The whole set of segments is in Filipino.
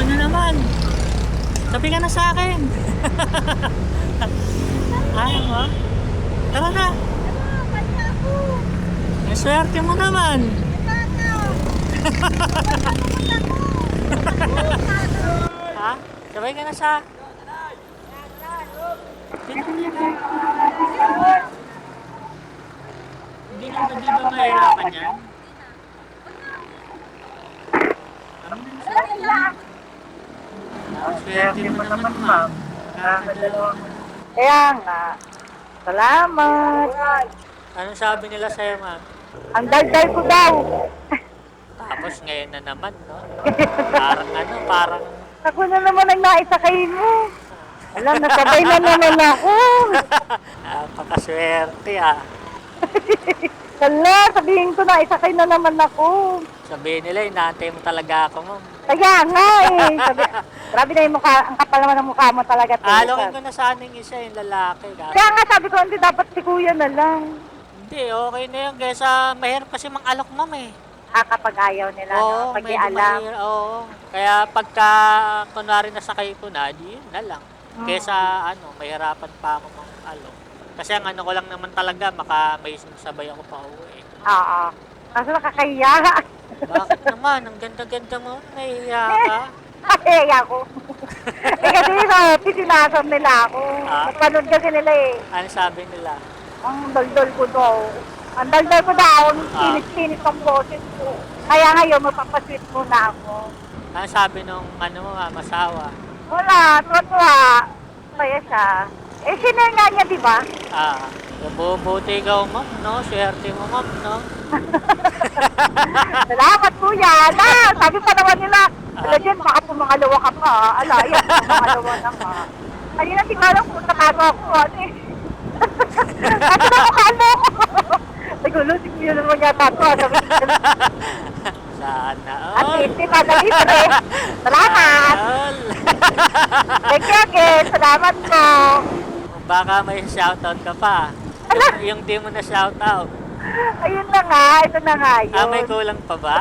ano naman? Sabi ka na sa akin. Ayaw mo? Tara na. Ang swerte mo naman. Ha? Sabay ka na sa... Hindi ba mahirapan yan? Ang swerte mo naman, ma'am. Nakakadalawang... Kaya nga. Salamat. Anong sabi nila sa'yo, ma'am? Ang daldal ko daw. Tapos ngayon na naman, no? Parang... Ako na naman ang naisakay mo. Alam, nasabay na naman ako. Napakaswerte, ah. Hala, sabihin ko na, isakay na naman ako. Sabihin nila, inaantay mo talaga ako, ma'am. Kaya nga eh. Grabe na yung mukha, ang kapal naman ng mukha mo talaga. Alongin ko na sana yung isa, yung lalaki. Kaya nga sabi ko, hindi dapat si kuya na lang. Hindi, okay na yun. Kaysa mahirap kasi mang-alok, ma'am, eh. Kapag ayaw nila, Oo, no? Pag medyo alam. mahirap. Oo. Kaya pagka, kunwari nasakay ko na, di yun na lang. Kaysa, mahirapan pa ako mang-alok. Kasi ang ano ko lang naman talaga, may sabay ako pa uwi. Oo. Kaso nakakahiya. Bakit naman? Ang ganda-ganda mo. Nahihiya ka. Nahihiya ko. Kasi sa office, sinasam nila ako. Napanood kasi nila eh. Ano sabi nila? Ang daldal ko daw. Ang daldal ko daw, ang kinis-kinis ang boses ko. Kaya ngayon, mapapasweet muna ako. Ano sabi nung masawa? Wala, tuwa-tuwa. Kaya siya. Eh, sinare nga niya, di ba? Nabubuti ikaw, ma'am, no? Swerte mo, ma'am, no? Salamat, kuya. Sabi pa naman nila, ala dyan, baka pumangalawa ka pa. Ala, yan, pumangalawa na ka. Kanina tingnan kung natago ako, eh. Kasi na mukha mo ko. Nagulo, si kuya naman yata ito. Sana At all. hindi pa libre. Salamat. Thank you again. Salamat po. Baka may shoutout ka pa. Yung di mo na shoutout. Ayun na nga. Ito na nga yun. May kulang pa ba?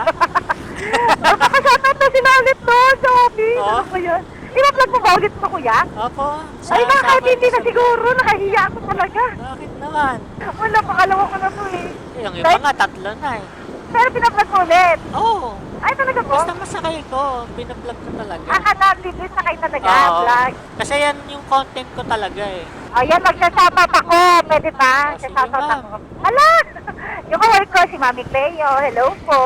Napaka-shoutout na sinalit doon. Sabi. Oh? Ano ba yun? I-upload mo ba ulit mo, kuya? Opo. Ay, nakakatindi na siguro. Nakahiya ako talaga. Bakit naman? Wala, pakalawa ko na to eh. Yung iba nga, 3 na eh. Pero pinupload mo ulit. Oo. Ay, talaga po? Basta masakay ko. Pinablog ko talaga. Nag-release na kayo talaga, Oo. vlog. Kasi yan yung content ko talaga eh. Ayan, magsasabot ako. Pwede ba? Sige, Magsasabot ma'am. ako. Hala! Yung kawork ko, si Mami Cleo. Hello po.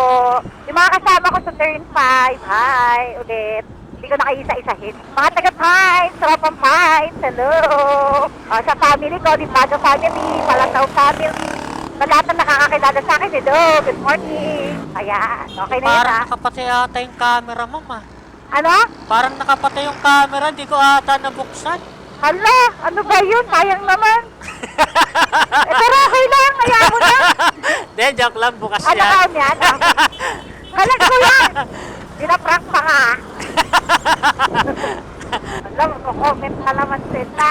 Yung mga kasama ko sa Turn 5. Hi, ulit. Hindi ko nakaisa-isahin. Mga taga-Pines, Tropang Pines. Hello. Sa family ko, di Bago family, Palataw family. Sa lahat na nakakakilala sa akin, hello. Good morning. Ayan, okay na yun Parang ha. nakapatay ata yung camera, ma'am ah. Ano? Parang nakapatay yung camera, di ko ata nabuksan. Hala, ano ba yun? Sayang naman. Pero okay lang, kaya mo na. Hindi, joke lang, bukas Ano yan. ka yan? Halag ko yan. Pinaprank pa ka. Alam mo, comment na naman sila.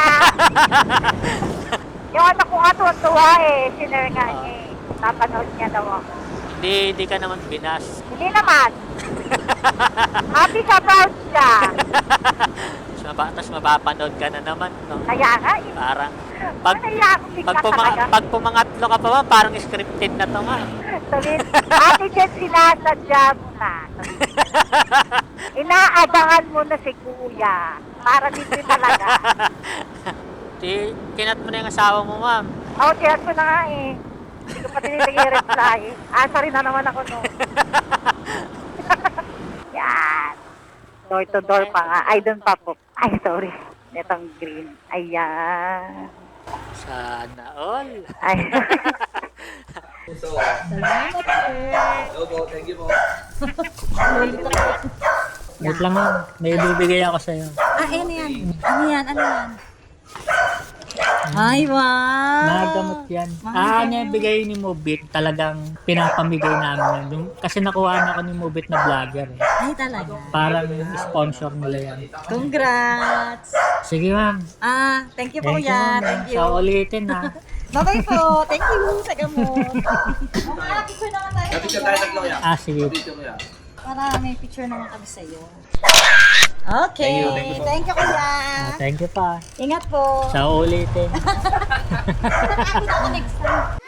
Yung anak ko nga tuwa eh. Sinare nga niya eh. Napanood niya daw ako. Di ka naman binas. Hindi naman. Happy ka, proud ka. Tapos mapapanood ka na naman, no? Kaya nga eh. Parang, Kaya ako bigla talaga. pag pumangatlo ka pa ba, parang scripted na to nga. Sabihin, ate Jen, sinasadya mo na. Inaabangan mo na si kuya. Para dito talaga. Kinat mo na yung asawa mo, ma'am. Oo, tiyat ko na nga eh. Hindi ko pa tinitigi reply. Asa rin na naman ako no. Yan. Door to door pa nga. Ay, doon pa po. Ay, sorry. Netong green. Ayan. Sana all. Ay. Salamat, sir. Thank you po. Wait lang, ma'am. May bibigay ako sa'yo. Ano yan? Ano yan? Ano yan? Ay, wow! Nagamot yan. Ano yung bigay ni Mobit, talagang pinapamigay namin yan. Kasi nakuha na ako ni Mobit na vlogger eh. Ay, talaga. Parang sponsor nila yan. Congrats! Sige, ma'am. Thank you po Thank you, yan. ma'am. Thank you. Sa ulitin, ha. Bye-bye po. Thank you sa gamot. Picture naman tayo. Kapit ka tayo tatlo yan. Sige. Dito mo yan. para may picture naman kami sa'yo. Okay. Thank you po. Thank you, kuya. Thank you pa. Ingat po. Sa ulitin. Ako next time.